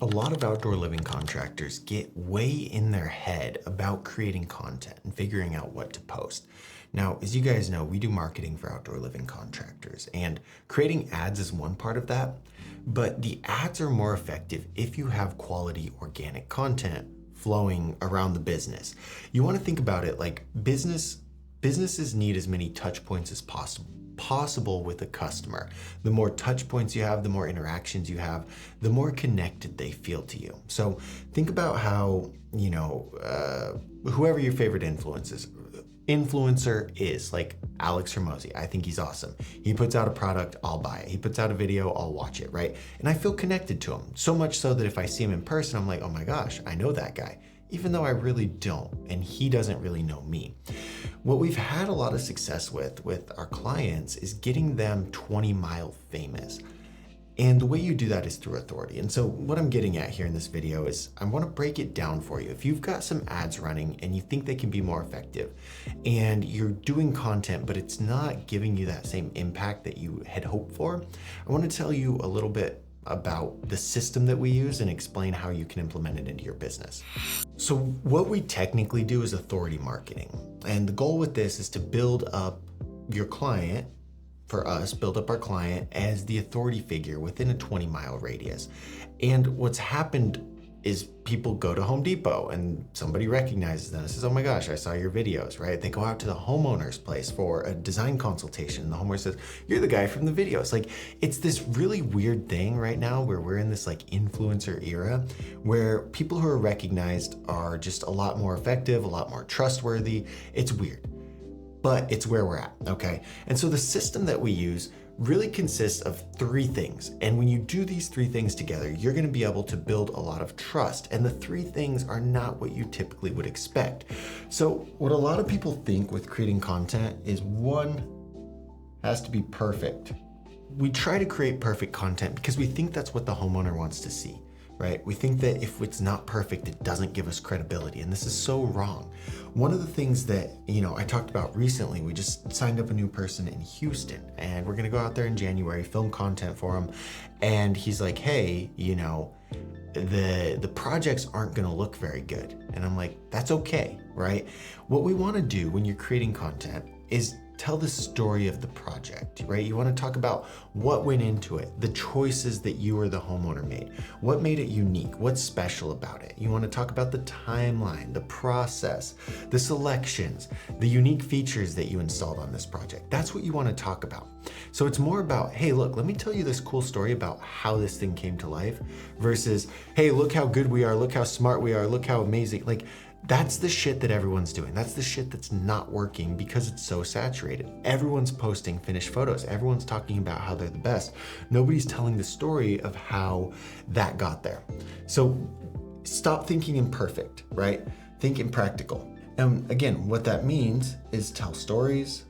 A lot of outdoor living contractors get way in their head about creating content and figuring out what to post. Now, as you guys know, we do marketing for outdoor living contractors, and creating ads is one part of that, but the ads are more effective if you have quality organic content flowing around the business. You want to think about it like businesses need as many touch points as possible with a customer. The more touch points you have, the more interactions you have, the more connected they feel to you. So think about how, whoever your favorite influencer is, like Alex Hermosi. I think he's awesome. He puts out a product, I'll buy it. He puts out a video, I'll watch it, right? And I feel connected to him, so much so that if I see him in person, I'm like, oh my gosh, I know that guy, even though I really don't, and he doesn't really know me. What we've had a lot of success with our clients is getting them 20-mile famous. And the way you do that is through authority. And so what I'm getting at here in this video is I want to break it down for you. If you've got some ads running and you think they can be more effective and you're doing content, but it's not giving you that same impact that you had hoped for, I want to tell you a little bit about the system that we use and explain how you can implement it into your business. So what we technically do is authority marketing. And the goal with this is to build up your client, for us, build up our client as the authority figure within a 20-mile radius. And what's happened is people go to Home Depot and somebody recognizes them and says, oh my gosh, I saw your videos, right? They go out to the homeowner's place for a design consultation. And the homeowner says, you're the guy from the videos. Like, it's this really weird thing right now where we're in this like influencer era where people who are recognized are just a lot more effective, a lot more trustworthy. It's weird, but it's where we're at, okay? And so the system that we use really consists of three things. And when you do these three things together, you're gonna be able to build a lot of trust. And the three things are not what you typically would expect. So what a lot of people think with creating content is one has to be perfect. We try to create perfect content because we think that's what the homeowner wants to see, right? We think that if it's not perfect, it doesn't give us credibility. And this is so wrong. One of the things that, I talked about recently, we just signed up a new person in Houston and we're gonna go out there in January, film content for him. And he's like, hey, the projects aren't gonna look very good. And I'm like, that's okay, right? What we wanna do when you're creating content is tell the story of the project, right? You want to talk about what went into it, the choices that you or the homeowner made, what made it unique, what's special about it. You want to talk about the timeline, the process, the selections, the unique features that you installed on this project. That's what you want to talk about. So it's more about, hey, look, let me tell you this cool story about how this thing came to life versus, hey, look how good we are, look how smart we are, look how amazing. Like, that's the shit that everyone's doing. That's the shit that's not working because it's so saturated. Everyone's posting finished photos. Everyone's talking about how they're the best. Nobody's telling the story of how that got there. So stop thinking imperfect, right? Think in practical. And again, what that means is tell stories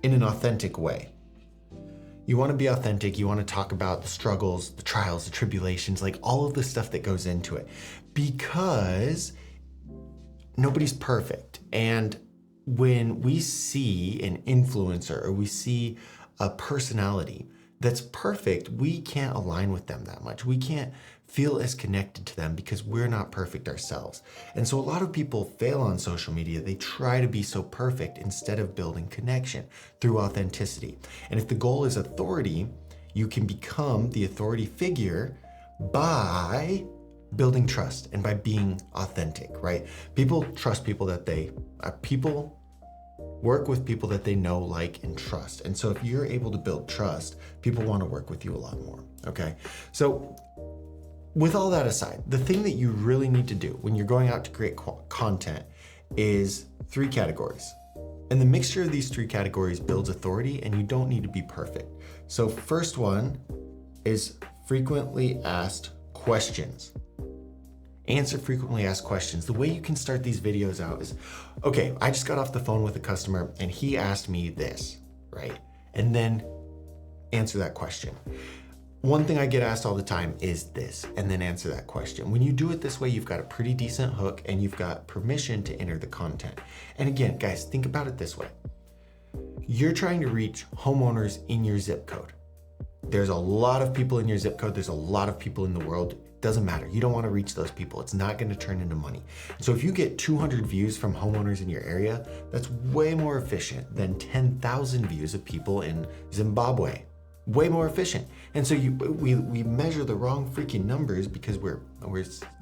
in an authentic way. You want to be authentic. You want to talk about the struggles, the trials, the tribulations, like all of the stuff that goes into it, because nobody's perfect. And when we see an influencer or we see a personality that's perfect, we can't align with them that much. We can't feel as connected to them because we're not perfect ourselves. And so a lot of people fail on social media. They try to be so perfect instead of building connection through authenticity. And if the goal is authority, you can become the authority figure by building trust and by being authentic, right? People trust people people work with people that they know, like, and trust. And so if you're able to build trust, people want to work with you a lot more, okay? So with all that aside, the thing that you really need to do when you're going out to create content is three categories. And the mixture of these three categories builds authority, and you don't need to be perfect. So first one is frequently asked questions. Answer frequently asked questions. The way you can start these videos out is, okay, I just got off the phone with a customer and he asked me this, right? And then answer that question. One thing I get asked all the time is this, and then answer that question. When you do it this way, you've got a pretty decent hook and you've got permission to enter the content. And again, guys, think about it this way. You're trying to reach homeowners in your zip code. There's a lot of people in your zip code. There's a lot of people in the world. Doesn't matter. You don't want to reach those people. It's not going to turn into money. So if you get 200 views from homeowners in your area, that's way more efficient than 10,000 views of people in Zimbabwe. Way more efficient. And so we measure the wrong freaking numbers because we're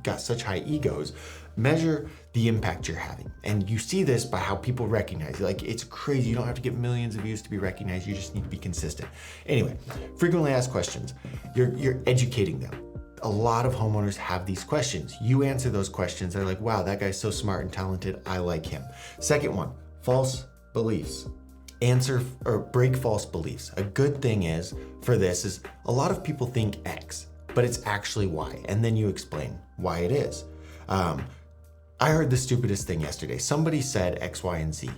got such high egos. Measure the impact you're having. And you see this by how people recognize you. Like, it's crazy. You don't have to get millions of views to be recognized. You just need to be consistent. Anyway, frequently asked questions. You're educating them. A lot of homeowners have these questions. You answer those questions. They're like, wow, that guy's so smart and talented. I like him. Second one, false beliefs. Answer or break false beliefs. A good thing is for this is a lot of people think X, but it's actually Y. And then you explain why it is. I heard the stupidest thing yesterday. Somebody said X, Y, and Z.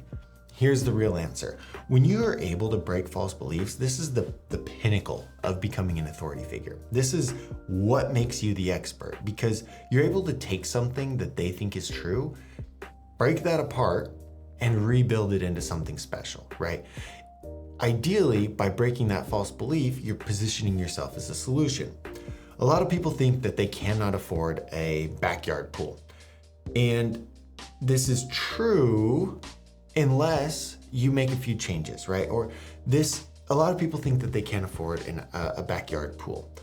Here's the real answer. When you are able to break false beliefs, this is the pinnacle of becoming an authority figure. This is what makes you the expert, because you're able to take something that they think is true, break that apart, and rebuild it into something special, right? Ideally, by breaking that false belief, you're positioning yourself as a solution. A lot of people think that they cannot afford a backyard pool. And this is true unless you make a few changes, right? A lot of people think that they can't afford a backyard pool.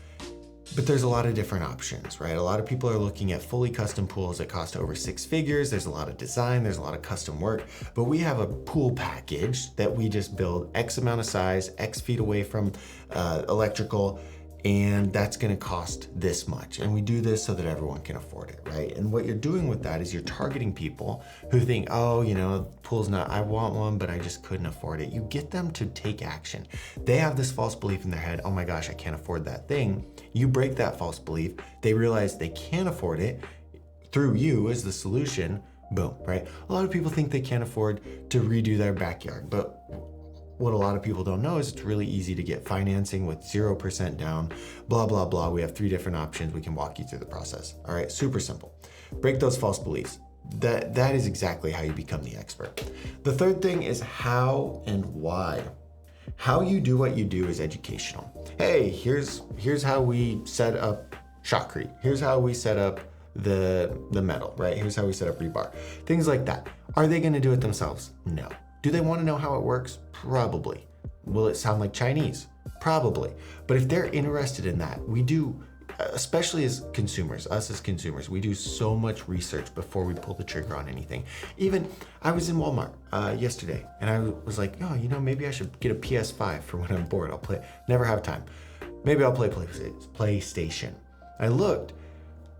But there's a lot of different options, right? A lot of people are looking at fully custom pools that cost over 6 figures. There's a lot of design, there's a lot of custom work, but we have a pool package that we just build X amount of size, X feet away from electrical, and that's gonna cost this much. And we do this so that everyone can afford it, right? And what you're doing with that is you're targeting people who think, oh, pool's not, I want one, but I just couldn't afford it. You get them to take action. They have this false belief in their head, oh my gosh, I can't afford that thing. You break that false belief. They realize they can afford it through you as the solution. Boom, right? A lot of people think they can't afford to redo their backyard, but what a lot of people don't know is it's really easy to get financing with 0% down, blah, blah, blah. We have 3 different options. We can walk you through the process. All right, super simple. Break those false beliefs. That is exactly how you become the expert. The third thing is how and why. How you do what you do is educational. Hey, here's how we set up shotcrete. Here's how we set up the metal, right? Here's how we set up rebar. Things like that. Are they gonna do it themselves? No. Do they wanna know how it works? Probably. Will it sound like Chinese? Probably. But if they're interested in that, we do, especially as consumers, us as consumers, we do so much research before we pull the trigger on anything. Even, I was in Walmart yesterday and I was like, oh, maybe I should get a PS5 for when I'm bored. I'll play, never have time. Maybe I'll play PlayStation. I looked,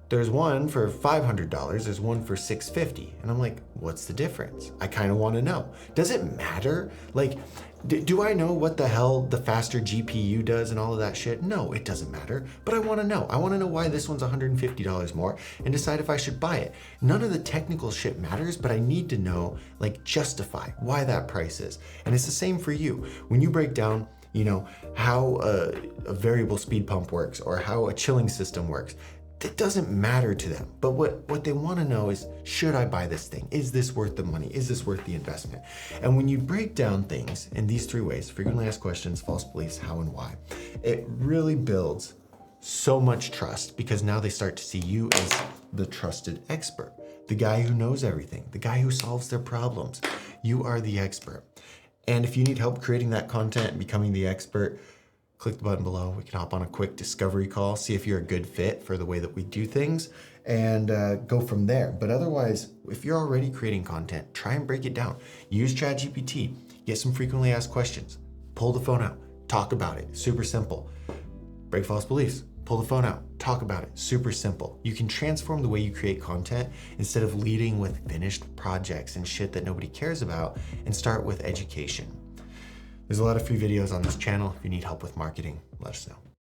there's one for $500, there's one for $650. And I'm like, what's the difference? I kind of want to know. Does it matter? Like, do I know what the hell the faster GPU does and all of that shit? No, it doesn't matter, but I want to know. I want to know why this one's $150 more and decide if I should buy it. None of the technical shit matters, but I need to know, like, justify why that price is. And it's the same for you. When you break down, how a variable speed pump works or how a chilling system works, it doesn't matter to them. But what they want to know is, should I buy this thing? Is this worth the money? Is this worth the investment? And when you break down things in these 3 ways, frequently asked questions, false beliefs, how and why, it really builds so much trust, because now they start to see you as the trusted expert, the guy who knows everything, the guy who solves their problems. You are the expert. And if you need help creating that content and becoming the expert, click the button below. We can hop on a quick discovery call, see if you're a good fit for the way that we do things, and go from there. But otherwise, if you're already creating content, try and break it down. Use ChatGPT, get some frequently asked questions, pull the phone out, talk about it. Super simple. Break false beliefs, pull the phone out, talk about it. Super simple. You can transform the way you create content instead of leading with finished projects and shit that nobody cares about, and start with education. There's a lot of free videos on this channel. If you need help with marketing, let us know.